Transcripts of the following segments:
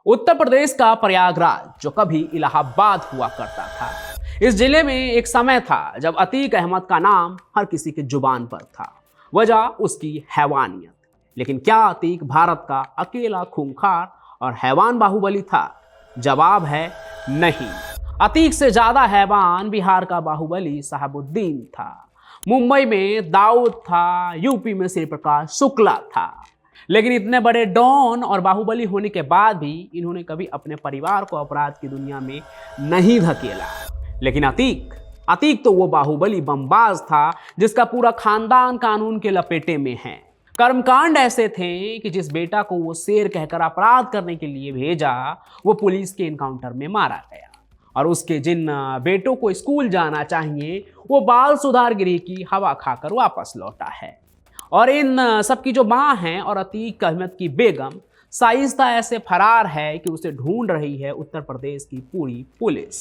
उत्तर प्रदेश का प्रयागराज जो कभी इलाहाबाद हुआ करता था। इस जिले में एक समय था जब अतीक अहमद का नाम हर किसी की जुबान पर था। वजह उसकी हैवानियत। लेकिन क्या अतीक भारत का अकेला खूंखार और हैवान बाहुबली था? जवाब है नहीं। अतीक से ज्यादा हैवान बिहार का बाहुबली साहबुद्दीन था। मुंबई में दाऊद था, यूपी में श्री प्रकाश शुक्ला था। लेकिन इतने बड़े डॉन और बाहुबली होने के बाद भी इन्होंने कभी अपने परिवार को अपराध की दुनिया में नहीं धकेला। लेकिन अतीक तो वो बाहुबली बमबाज था जिसका पूरा खानदान कानून के लपेटे में है। कर्मकांड ऐसे थे कि जिस बेटा को वो शेर कहकर अपराध करने के लिए भेजा, वो पुलिस के एनकाउंटर में मारा गया। और उसके जिन बेटों को स्कूल जाना चाहिए, वो बाल सुधार गृह की हवा खाकर वापस लौटा है। और इन सबकी जो माँ हैं और अतीक अहमद की बेगम शाइस्ता ऐसे फरार है कि उसे ढूंढ रही है उत्तर प्रदेश की पूरी पुलिस।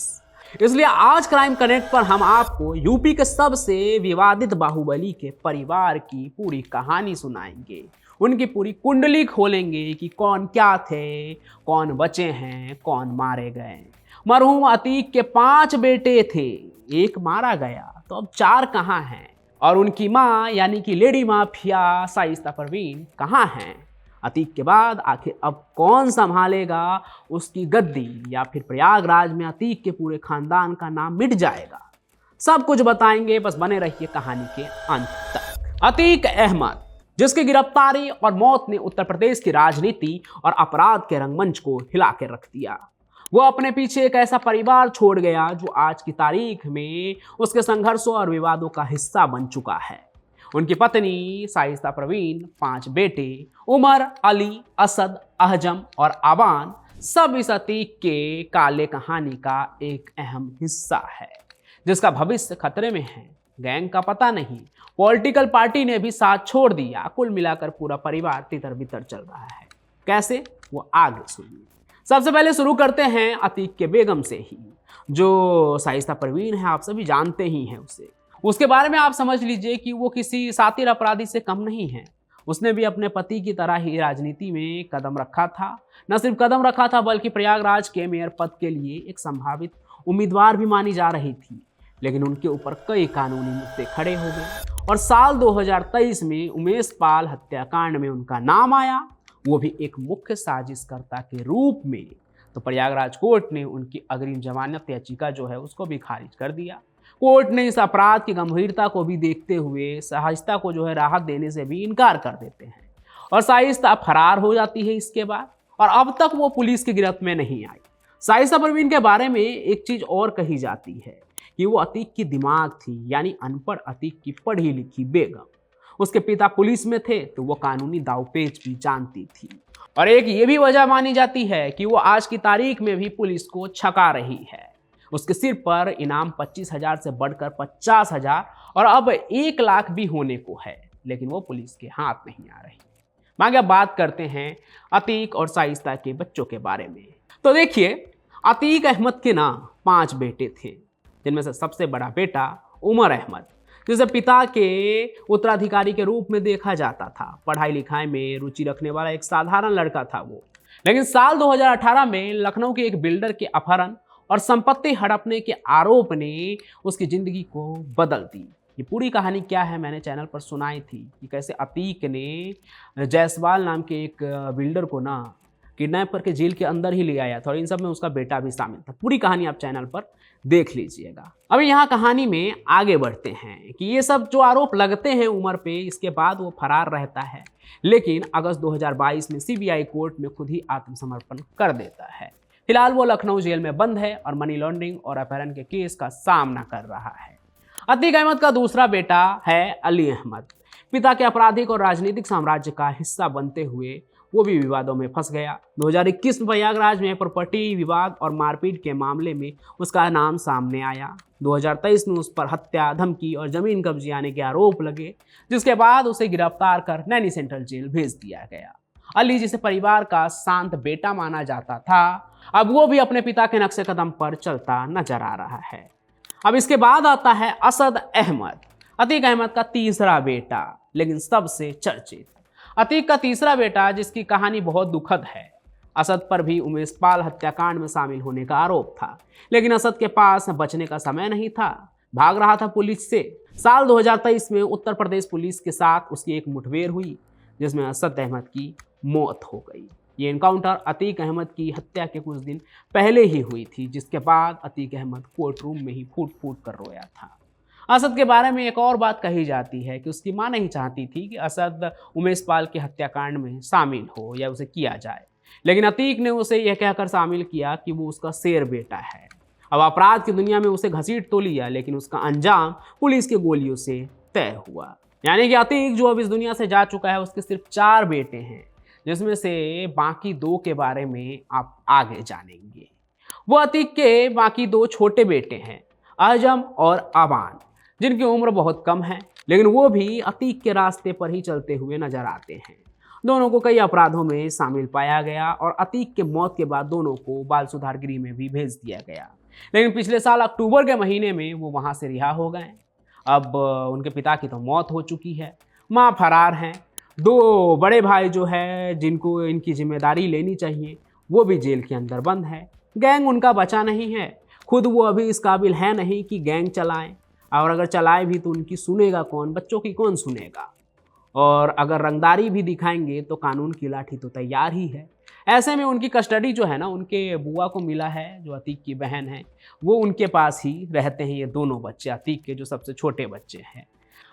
इसलिए आज क्राइम कनेक्ट पर हम आपको यूपी के सबसे विवादित बाहुबली के परिवार की पूरी कहानी सुनाएंगे। उनकी पूरी कुंडली खोलेंगे कि कौन क्या थे, कौन बचे हैं, कौन मारे गए। मरहूम अतीक के 5 बेटे थे, एक मारा गया, तो अब 4 कहाँ हैं? और उनकी माँ यानी कि लेडी माफिया शाइस्ता परवीन कहाँ हैं? अतीक के बाद आखिर अब कौन संभालेगा उसकी गद्दी, या फिर प्रयागराज में अतीक के पूरे खानदान का नाम मिट जाएगा? सब कुछ बताएंगे, बस बने रहिए कहानी के अंत तक। अतीक अहमद, जिसकी गिरफ्तारी और मौत ने उत्तर प्रदेश की राजनीति और अपराध के रंगमंच को हिला के रख दिया। वो अपने पीछे एक ऐसा परिवार छोड़ गया जो आज की तारीख में उसके संघर्षों और विवादों का हिस्सा बन चुका है। उनकी पत्नी शाइस्ता परवीन, 5 बेटे उमर, अली, असद, अहजम और आवान, सब इस अतीक के काले कहानी का एक अहम हिस्सा है जिसका भविष्य खतरे में है। गैंग का पता नहीं, पॉलिटिकल पार्टी ने भी साथ छोड़ दिया। कुल मिलाकर पूरा परिवार तितर बितर चल रहा है। कैसे, वो आगे सुनिए। सबसे पहले शुरू करते हैं अतीक के बेगम से ही, जो शाइस्ता परवीन है। आप सभी जानते ही हैं उसे। उसके बारे में आप समझ लीजिए कि वो किसी सातिर अपराधी से कम नहीं है। उसने भी अपने पति की तरह ही राजनीति में कदम रखा था। न सिर्फ कदम रखा था, बल्कि प्रयागराज के मेयर पद के लिए एक संभावित उम्मीदवार भी मानी जा रही थी। लेकिन उनके ऊपर कई कानूनी मुद्दे खड़े हो गए और साल 2023 में उमेश पाल हत्याकांड में उनका नाम आया, वो भी एक मुख्य साजिशकर्ता के रूप में। तो प्रयागराज कोर्ट ने उनकी अग्रिम जमानत याचिका जो है उसको भी खारिज कर दिया। कोर्ट ने इस अपराध की गंभीरता को भी देखते हुए शाइस्ता को जो है राहत देने से भी इनकार कर देते हैं और शाइस्ता फरार हो जाती है इसके बाद। और अब तक वो पुलिस की गिरफ्त में नहीं आई। शाइस्ता परवीन के बारे में एक चीज और कही जाती है कि वो अतीक की दिमाग थी, यानी अनपढ़ अतीक की पढ़ी लिखी बेगम। उसके पिता पुलिस में थे तो वो कानूनी दावपेच भी जानती थी। और एक ये भी वजह मानी जाती है कि वो आज की तारीख में भी पुलिस को छका रही है। उसके सिर पर इनाम 25,000 से बढ़कर 50,000 और अब 1 लाख भी होने को है, लेकिन वो पुलिस के हाथ नहीं आ रही। आगे बात करते हैं अतीक और शाइस्ता के बच्चों के बारे में। तो देखिए, अतीक अहमद के ना 5 बेटे थे, जिनमें से सबसे बड़ा बेटा उमर अहमद, जिसे पिता के उत्तराधिकारी के रूप में देखा जाता था। पढ़ाई लिखाई में रुचि रखने वाला एक साधारण लड़का था वो। लेकिन साल 2018 में लखनऊ के एक बिल्डर के अपहरण और संपत्ति हड़पने के आरोप ने उसकी जिंदगी को बदल दी। ये पूरी कहानी क्या है मैंने चैनल पर सुनाई थी कि कैसे अतीक ने जायसवाल नाम के एक बिल्डर को ना किडनैप करके जेल के अंदर ही ले आया था और इन सब में उसका बेटा भी शामिल था। पूरी कहानी आप चैनल पर देख लीजिएगा। अभी यहाँ कहानी में आगे बढ़ते हैं कि ये सब जो आरोप लगते हैं उमर पे, इसके बाद वो फरार रहता है। लेकिन अगस्त 2022 में सीबीआई कोर्ट में खुद ही आत्मसमर्पण कर देता है। फिलहाल वो लखनऊ जेल में बंद है और मनी लॉन्ड्रिंग और अपहरण के केस का सामना कर रहा है। अतीक अहमद का दूसरा बेटा है अली अहमद। पिता के आपराधिक और राजनीतिक साम्राज्य का हिस्सा बनते हुए वो भी विवादों में फंस गया। 2021 में प्रयागराज में प्रॉपर्टी विवाद और मारपीट के मामले में उसका नाम सामने आया। 2023 में उस पर हत्या, धमकी और जमीन कब्जियाने के आरोप लगे, जिसके बाद उसे गिरफ्तार कर नैनी सेंट्रल जेल भेज दिया गया। अली, जिसे परिवार का शांत बेटा माना जाता था, अब वो भी अपने पिता के नक्शे कदम पर चलता नजर आ रहा है। अब इसके बाद आता है असद अहमद, अतीक अहमद का तीसरा बेटा, लेकिन सबसे चर्चित। अतीक का तीसरा बेटा, जिसकी कहानी बहुत दुखद है। असद पर भी उमेश पाल हत्याकांड में शामिल होने का आरोप था, लेकिन असद के पास बचने का समय नहीं था, भाग रहा था पुलिस से। साल 2023 में उत्तर प्रदेश पुलिस के साथ उसकी एक मुठभेड़ हुई जिसमें असद अहमद की मौत हो गई। ये एनकाउंटर अतीक अहमद की हत्या के कुछ दिन पहले ही हुई थी, जिसके बाद अतीक अहमद कोर्ट रूम में ही फूट फूट कर रोया था। असद के बारे में एक और बात कही जाती है कि उसकी मां नहीं चाहती थी कि असद उमेश पाल के हत्याकांड में शामिल हो या उसे किया जाए, लेकिन अतीक ने उसे यह कहकर शामिल किया कि वो उसका शेर बेटा है। अब अपराध की दुनिया में उसे घसीट तो लिया, लेकिन उसका अंजाम पुलिस की गोलियों से तय हुआ। यानी कि अतीक जो अब इस दुनिया से जा चुका है, उसके सिर्फ 4 बेटे हैं, जिसमें से बाकी 2 के बारे में आप आगे जानेंगे। वो अतीक के बाकी 2 छोटे बेटे हैं, आजम और आबान, जिनकी उम्र बहुत कम है, लेकिन वो भी अतीक के रास्ते पर ही चलते हुए नजर आते हैं। दोनों को कई अपराधों में शामिल पाया गया और अतीक के मौत के बाद दोनों को बाल सुधार गृह में भी भेज दिया गया, लेकिन पिछले साल अक्टूबर के महीने में वो वहां से रिहा हो गए। अब उनके पिता की तो मौत हो चुकी है, माँ फरार हैं, 2 बड़े भाई जो है जिनको इनकी जिम्मेदारी लेनी चाहिए वो भी जेल के अंदर बंद है। गैंग उनका बचा नहीं है, खुद वो अभी इस काबिल है नहीं कि गैंग चलाएं, और अगर चलाए भी तो उनकी सुनेगा कौन, बच्चों की कौन सुनेगा। और अगर रंगदारी भी दिखाएंगे तो कानून की लाठी तो तैयार ही है। ऐसे में उनकी कस्टडी जो है ना, उनके बुआ को मिला है, जो अतीक की बहन है, वो उनके पास ही रहते हैं ये दोनों बच्चे, अतीक के जो सबसे छोटे बच्चे हैं।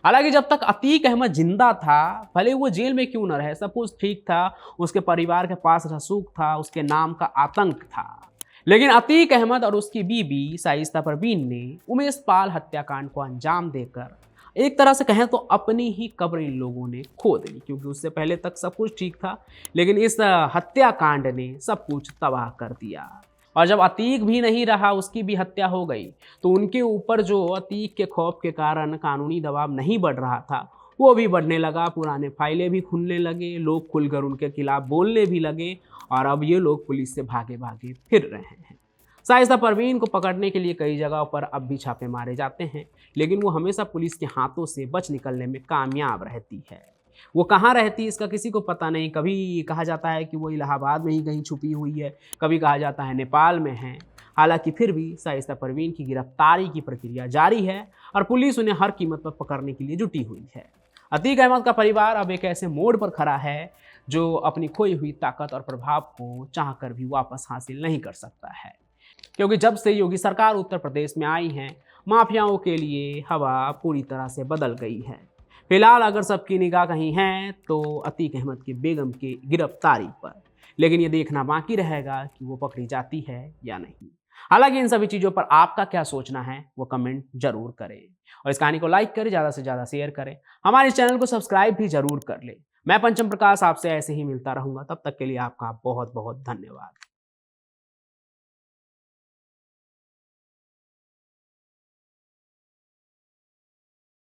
हालांकि जब तक अतीक अहमद जिंदा था, भले वो जेल में क्यों न रहे, सब कुछ ठीक था, उसके परिवार के पास रसूख था, उसके नाम का आतंक था, लेकिन अतीक अहमद और उसकी बीबी शाइस्ता परवीन ने उमेश पाल हत्याकांड को अंजाम देकर एक तरह से कहें तो अपनी ही कब्र इन लोगों ने खोद ली, क्योंकि उससे पहले तक सब कुछ ठीक था, लेकिन इस हत्याकांड ने सब कुछ तबाह कर दिया। और जब अतीक भी नहीं रहा, उसकी भी हत्या हो गई, तो उनके ऊपर जो अतीक के खौफ के कारण कानूनी दबाव नहीं बढ़ रहा था, वो भी बढ़ने लगा। पुराने फाइलें भी खुलने लगे, लोग खुलकर उनके खिलाफ बोलने भी लगे, और अब ये लोग पुलिस से भागे भागे फिर रहे हैं। शाइस्ता परवीन को पकड़ने के लिए कई जगहों पर अब भी छापे मारे जाते हैं, लेकिन वो हमेशा पुलिस के हाथों से बच निकलने में कामयाब रहती है। वो कहाँ रहती है इसका किसी को पता नहीं। कभी कहा जाता है कि वो इलाहाबाद में ही कहीं छुपी हुई है, कभी कहा जाता है नेपाल में है। हालांकि फिर भी शाइस्ता परवीन की गिरफ्तारी की प्रक्रिया जारी है और पुलिस उन्हें हर कीमत पर पकड़ने के लिए जुटी हुई है। अतीक अहमद का परिवार अब एक ऐसे मोड़ पर खड़ा है जो अपनी खोई हुई ताकत और प्रभाव को चाहकर भी वापस हासिल नहीं कर सकता है, क्योंकि जब से योगी सरकार उत्तर प्रदेश में आई है, माफियाओं के लिए हवा पूरी तरह से बदल गई है। फिलहाल अगर सबकी निगाह कहीं है तो अतीक अहमद की बेगम की गिरफ्तारी पर, लेकिन ये देखना बाकी रहेगा कि वो पकड़ी जाती है या नहीं। हालांकि इन सभी चीज़ों पर आपका क्या सोचना है वो कमेंट जरूर करें, और इस कहानी को लाइक करें, ज़्यादा से ज़्यादा शेयर करें, हमारे चैनल को सब्सक्राइब भी जरूर कर लें। मैं पंचम प्रकाश आपसे ऐसे ही मिलता रहूँगा, तब तक के लिए आपका बहुत बहुत धन्यवाद।